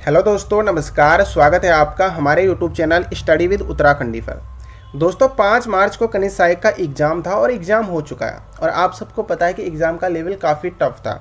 Hello दोस्तों, नमस्कार। स्वागत है आपका हमारे YouTube channel study with Uttarakhandi पर। दोस्तों 5 मार्च को कनिष्ठ सहायक का एग्ज़ाम था और एग्ज़ाम हो चुका है और आप सबको पता है कि एग्ज़ाम का लेवल काफ़ी टफ था।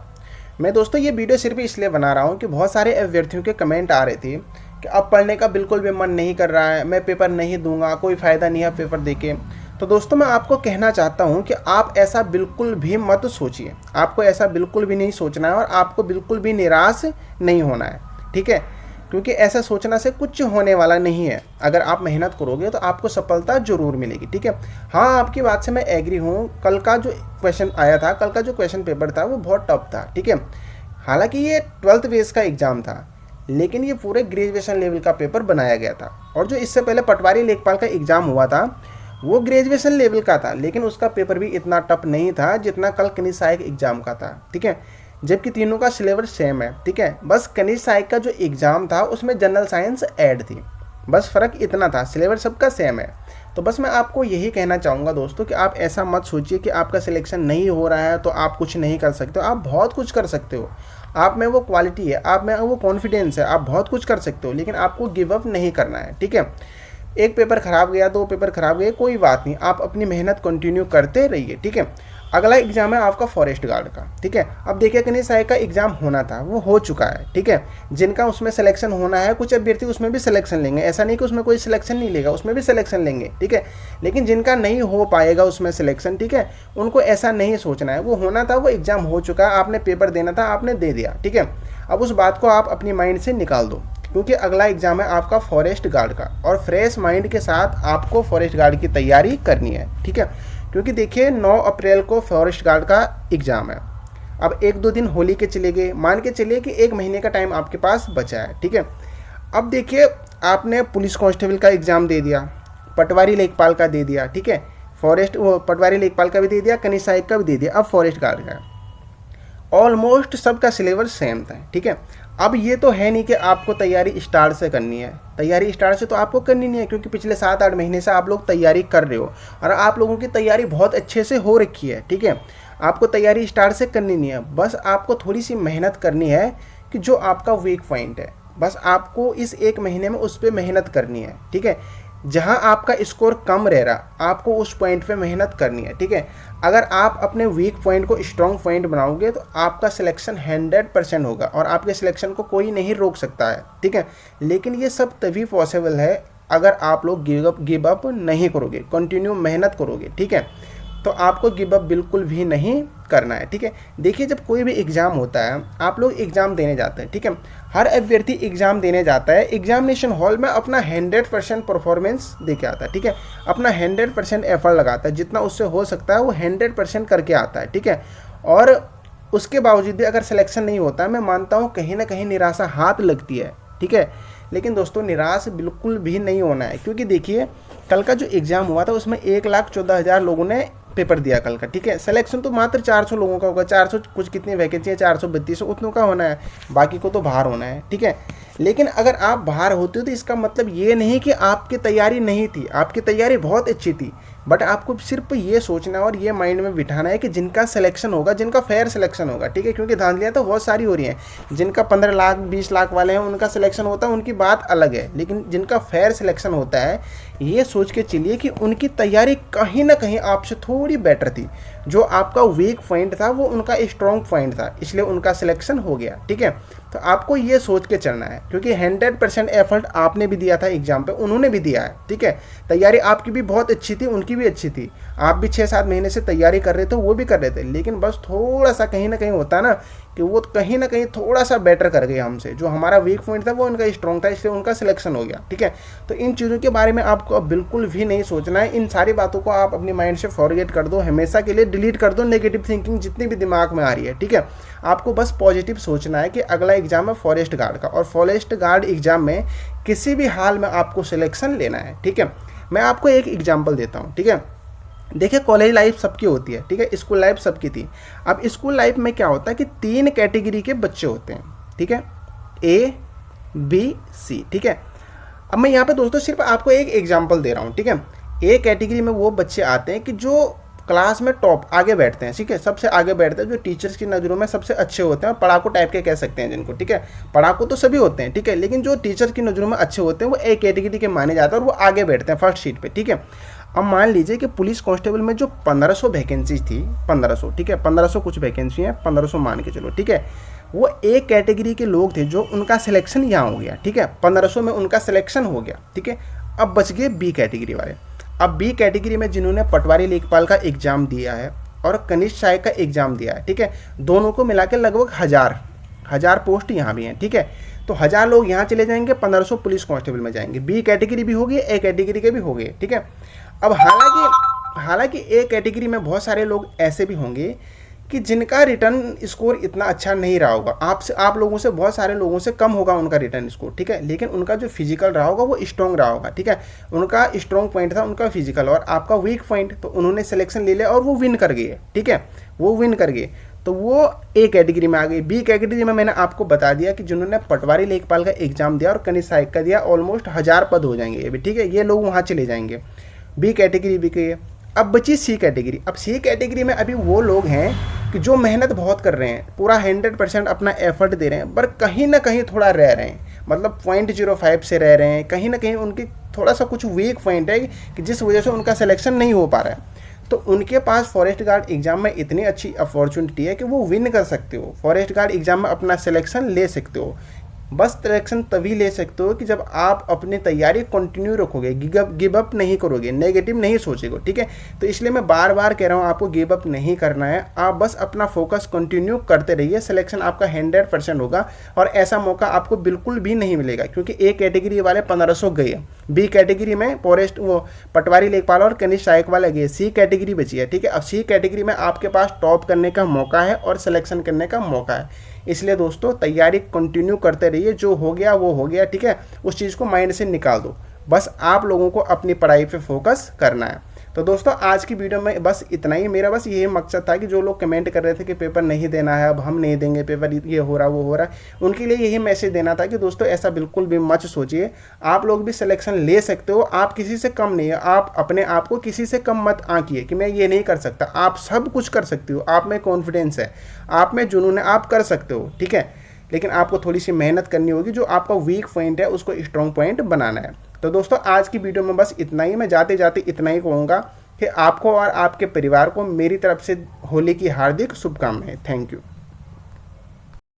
मैं दोस्तों ये वीडियो सिर्फ इसलिए बना रहा हूँ कि बहुत सारे अभ्यर्थियों के कमेंट आ रहे थे कि अब पढ़ने का बिल्कुल भी मन नहीं कर रहा है, मैं पेपर नहीं दूंगा, कोई फ़ायदा नहीं है पेपर देके। तो दोस्तों मैं आपको कहना चाहता हूँ कि आप ऐसा बिल्कुल भी मत सोचिए। आपको ऐसा बिल्कुल भी नहीं सोचना है और आपको बिल्कुल भी निराश नहीं होना है, ठीक है। क्योंकि ऐसा सोचना से कुछ होने वाला नहीं है। अगर आप मेहनत करोगे तो आपको सफलता ज़रूर मिलेगी, ठीक है। हाँ, आपकी बात से मैं एग्री हूँ। कल का जो क्वेश्चन आया था, कल का जो क्वेश्चन पेपर था वो बहुत टफ था, ठीक है। हालांकि ये 12th बेस का एग्ज़ाम था, लेकिन ये पूरे ग्रेजुएशन लेवल का पेपर बनाया गया था। और जो इससे पहले पटवारी लेखपाल का एग्ज़ाम हुआ था वो ग्रेजुएशन लेवल का था, लेकिन उसका पेपर भी इतना टफ नहीं था जितना कल कनिष्ठ सहायक एग्ज़ाम का था, ठीक है। जबकि तीनों का सिलेबस सेम है, ठीक है। बस कनिष्ठ सहायक का जो एग्ज़ाम था उसमें जनरल साइंस ऐड थी, बस फ़र्क इतना था, सिलेबस सबका सेम है। तो बस मैं आपको यही कहना चाहूँगा दोस्तों कि आप ऐसा मत सोचिए कि आपका सिलेक्शन नहीं हो रहा है तो आप कुछ नहीं कर सकते हो। आप बहुत कुछ कर सकते हो, आप में वो क्वालिटी है, आप में वो कॉन्फिडेंस है, आप बहुत कुछ कर सकते हो, लेकिन आपको गिव अप नहीं करना है, ठीक है। एक पेपर खराब गया, 2 पेपर खराब गए, कोई बात नहीं, आप अपनी मेहनत कंटिन्यू करते रहिए, ठीक है। अगला एग्जाम है आपका फॉरेस्ट गार्ड का, ठीक है। अब देखिए कनिष्ठ सहायक का एग्जाम होना था, वो हो चुका है, ठीक है। जिनका उसमें सिलेक्शन होना है, कुछ अभ्यर्थी उसमें भी सिलेक्शन लेंगे, ऐसा नहीं कि उसमें कोई सिलेक्शन नहीं लेगा, उसमें भी सिलेक्शन लेंगे, ठीक है। लेकिन जिनका नहीं हो पाएगा उसमें सिलेक्शन, ठीक है, उनको ऐसा नहीं सोचना है। वो होना था, वो एग्जाम हो चुका है, आपने पेपर देना था, आपने दे दिया, ठीक है। अब उस बात को आप अपनी माइंड से निकाल दो, क्योंकि अगला एग्जाम है आपका फॉरेस्ट गार्ड का और फ्रेश माइंड के साथ आपको फॉरेस्ट गार्ड की तैयारी करनी है, ठीक है। क्योंकि देखिए 9 अप्रैल को फॉरेस्ट गार्ड का एग्ज़ाम है। अब 1-2 दिन होली के चले गए, मान के चलिए कि 1 महीने का टाइम आपके पास बचा है, ठीक है। अब देखिए आपने पुलिस कांस्टेबल का एग्ज़ाम दे दिया, पटवारी लेखपाल का दे दिया, ठीक है। पटवारी लेखपाल का भी दे दिया, कनिष्ठ सहायक का भी दे दिया, अब फॉरेस्ट गार्ड का। ऑलमोस्ट सबका सिलेबस सेम था, ठीक है। अब ये तो है नहीं कि आपको तैयारी स्टार्ट से करनी है, तैयारी स्टार्ट से तो आपको करनी नहीं है, क्योंकि पिछले 7-8 महीने से आप लोग तैयारी कर रहे हो और आप लोगों की तैयारी बहुत अच्छे से हो रखी है, ठीक है। आपको तैयारी स्टार्ट से करनी नहीं है, बस आपको थोड़ी सी मेहनत करनी है कि जो आपका वीक पॉइंट है, बस आपको इस 1 महीने में उस पर मेहनत करनी है, ठीक है। जहां आपका स्कोर कम रह रहा, आपको उस पॉइंट पे मेहनत करनी है, ठीक है। अगर आप अपने वीक पॉइंट को स्ट्रॉन्ग पॉइंट बनाओगे तो आपका सिलेक्शन 100% होगा और आपके सिलेक्शन को कोई नहीं रोक सकता है, ठीक है। लेकिन ये सब तभी पॉसिबल है अगर आप लोग गिव अप नहीं करोगे, कंटिन्यू मेहनत करोगे, ठीक है। तो आपको गिव अप बिल्कुल भी नहीं करना है, ठीक है। देखिए जब कोई भी एग्ज़ाम होता है, आप लोग एग्ज़ाम देने जाते हैं, ठीक है। हर अभ्यर्थी एग्ज़ाम देने जाता है, एग्जामिनेशन हॉल में अपना 100% परफॉर्मेंस दे के आता है, ठीक है। अपना 100% एफर्ट लगाता है, जितना उससे हो सकता है वो 100% करके आता है, ठीक है। और उसके बावजूद भी अगर सिलेक्शन नहीं होता है, मैं मानता हूँ कहीं ना कहीं निराशा हाथ लगती है, ठीक है। लेकिन दोस्तों निराश बिल्कुल भी नहीं होना है, क्योंकि देखिए कल का जो एग्ज़ाम हुआ था उसमें 1,14,000 लोगों ने पेपर दिया कल का, ठीक है। सिलेक्शन तो मात्र 400 लोगों का होगा, 400 कुछ कितनी वैकेंसी है, 432 उतनों का होना है, बाकी को तो बाहर होना है, ठीक है। लेकिन अगर आप बाहर होते हो तो इसका मतलब ये नहीं कि आपकी तैयारी नहीं थी, आपकी तैयारी बहुत अच्छी थी, बट आपको सिर्फ ये सोचना और ये माइंड में बिठाना है कि जिनका सिलेक्शन होगा, जिनका फेयर सिलेक्शन होगा, ठीक है। क्योंकि धांधलियाँ तो बहुत सारी हो रही हैं, जिनका 15 लाख 20 लाख वाले हैं उनका सिलेक्शन होता है, उनकी बात अलग है, लेकिन जिनका फेयर सिलेक्शन होता है ये सोच के चलिए कि उनकी तैयारी कहीं ना कहीं आपसे थोड़ी बेटर थी, जो आपका वीक पॉइंट था वो उनका स्ट्रॉन्ग पॉइंट था, इसलिए उनका सिलेक्शन हो गया, ठीक है। तो आपको ये सोच के चलना है, क्योंकि 100% एफर्ट आपने भी दिया था एग्जाम पे, उन्होंने भी दिया है, ठीक है। तैयारी आपकी भी बहुत अच्छी थी, उनकी भी अच्छी थी, आप भी 6-7 महीने से तैयारी कर रहे थे, वो भी कर रहे थे, लेकिन बस थोड़ा सा कहीं ना कहीं होता है ना कि वो कहीं ना कहीं थोड़ा सा बेटर कर गए हमसे, जो हमारा वीक पॉइंट था वो उनका स्ट्रॉन्ग था, इसलिए उनका सिलेक्शन हो गया, ठीक है। तो इन चीज़ों के बारे में आपको बिल्कुल भी नहीं सोचना है, इन सारी बातों को आप अपनी माइंड से फॉरगेट कर दो, हमेशा के लिए डिलीट कर दो नेगेटिव थिंकिंग जितनी भी दिमाग में आ रही है, ठीक है। आपको बस पॉजिटिव सोचना है कि अगला एग्जाम है फॉरेस्ट गार्ड का और फॉरेस्ट गार्ड एग्जाम में किसी भी हाल में आपको सिलेक्शन लेना है, ठीक है। मैं आपको एक एग्जाम्पल देता हूँ, ठीक है। देखिए कॉलेज लाइफ सबकी होती है, ठीक है, स्कूल लाइफ सबकी थी। अब स्कूल लाइफ में क्या होता है कि 3 कैटेगरी के बच्चे होते हैं, ठीक है, A, B, C, ठीक है। अब मैं यहाँ पे दोस्तों सिर्फ आपको एक एग्जांपल दे रहा हूँ, ठीक है। A कैटेगरी में वो बच्चे आते हैं कि जो क्लास में टॉप आगे बैठते हैं, ठीक है, सबसे आगे बैठते हैं, जो टीचर्स की नज़रों में सबसे अच्छे होते हैं, पढ़ाकू टाइप के कह सकते हैं जिनको, ठीक है, पढ़ाकू तो सभी होते हैं, ठीक है, लेकिन जो टीचर की नज़रों में अच्छे होते हैं वो ए कैटेगरी के माने जाते हैं और वो आगे बैठते हैं फर्स्ट सीट पे, ठीक है। अब मान लीजिए कि पुलिस कांस्टेबल में जो 1500 वैकेंसी थी, 1500, ठीक है, 1500 कुछ वैकेंसी हैं, 1500 मान के चलो, ठीक है, वो ए कैटेगरी के लोग थे जो उनका सिलेक्शन यहाँ हो गया, ठीक है, 1500 में उनका सिलेक्शन हो गया, ठीक है। अब बच गए बी कैटेगरी वाले। अब बी कैटेगरी में जिन्होंने पटवारी लेखपाल का एग्ज़ाम दिया है और कनिष्ठ सहायक का एग्ज़ाम दिया है, ठीक है, दोनों को मिला के लगभग हज़ार पोस्ट यहाँ भी हैं, ठीक है। तो 1000 लोग यहाँ चले जाएंगे, 1500 पुलिस कांस्टेबल में जाएंगे, बी कैटेगरी भी होगी, ए कैटेगरी के भी हो गए, ठीक है। अब हालांकि ए कैटेगरी में बहुत सारे लोग ऐसे भी होंगे कि जिनका रिटर्न स्कोर इतना अच्छा नहीं रहा होगा, आप लोगों से, बहुत सारे लोगों से कम होगा उनका रिटर्न स्कोर, ठीक है, लेकिन उनका जो फिजिकल रहा होगा वो स्ट्रॉन्ग रहा होगा, ठीक है, उनका स्ट्रॉन्ग पॉइंट था उनका फिजिकल और आपका वीक पॉइंट, तो उन्होंने सिलेक्शन ले लिया और वो विन कर गए, ठीक है, वो विन कर गए, तो वो ए कैटेगरी में आ गई। बी कैटेगरी में मैंने आपको बता दिया कि जिन्होंने पटवारी लेखपाल का एग्जाम दिया और कनिष्ठ सहायक का दिया, ऑलमोस्ट 1000 पद हो जाएंगे ये भी, ठीक है, ये लोग वहाँ चले जाएंगे, बी कैटेगरी भी के। अब बची सी कैटेगरी। अब सी कैटेगरी में अभी वो लोग हैं कि जो मेहनत बहुत कर रहे हैं, पूरा 100% अपना एफर्ट दे रहे हैं, पर कहीं ना कहीं थोड़ा रह रहे हैं, मतलब 0.05 से रह रहे हैं, कहीं ना कहीं उनकी थोड़ा सा कुछ वीक पॉइंट है कि जिस वजह से उनका सिलेक्शन नहीं हो पा रहा है। तो उनके पास फॉरेस्ट गार्ड एग्जाम में इतनी अच्छी अपॉर्चुनिटी है कि वो विन कर सकते हो, फॉरेस्ट गार्ड एग्जाम में अपना सिलेक्शन ले सकते हो। बस सिलेक्शन तभी ले सकते हो कि जब आप अपनी तैयारी कंटिन्यू रखोगे, गिव अप नहीं करोगे, नेगेटिव नहीं सोचोगे, ठीक है। तो इसलिए मैं बार बार कह रहा हूँ आपको गिव अप नहीं करना है, आप बस अपना फोकस कंटिन्यू करते रहिए, सिलेक्शन आपका 100% होगा और ऐसा मौका आपको बिल्कुल भी नहीं मिलेगा, क्योंकि ए कैटेगरी वाले 1500 गए, बी कैटेगरी में फॉरेस्ट वो पटवारी लेखपाल और कनिष्ठ सहायक वाले गए, सी कैटेगरी बची है, ठीक है। अब सी कैटेगरी में आपके पास टॉप करने का मौका है और सिलेक्शन करने का मौका है। इसलिए दोस्तों तैयारी कंटिन्यू करते रहिए, जो हो गया वो हो गया, ठीक है, उस चीज़ को माइंड से निकाल दो, बस आप लोगों को अपनी पढ़ाई पे फोकस करना है। तो दोस्तों आज की वीडियो में बस इतना ही, मेरा बस यही मकसद था कि जो लोग कमेंट कर रहे थे कि पेपर नहीं देना है, अब हम नहीं देंगे पेपर, ये हो रहा वो हो रहा, उनके लिए यही मैसेज देना था कि दोस्तों ऐसा बिल्कुल भी मत सोचिए, आप लोग भी सिलेक्शन ले सकते हो, आप किसी से कम नहीं है, आप अपने आप को किसी से कम मत आंकिए कि मैं ये नहीं कर सकता, आप सब कुछ कर सकते हो, आप में कॉन्फिडेंस है, आप में जुनून है, आप कर सकते हो, ठीक है, लेकिन आपको थोड़ी सी मेहनत करनी होगी, जो आपका वीक पॉइंट है उसको स्ट्रॉन्ग पॉइंट बनाना है। तो दोस्तों आज की वीडियो में बस इतना ही, मैं जाते जाते इतना ही कहूँगा कि आपको और आपके परिवार को मेरी तरफ से होली की हार्दिक शुभकामनाएं। Thank you.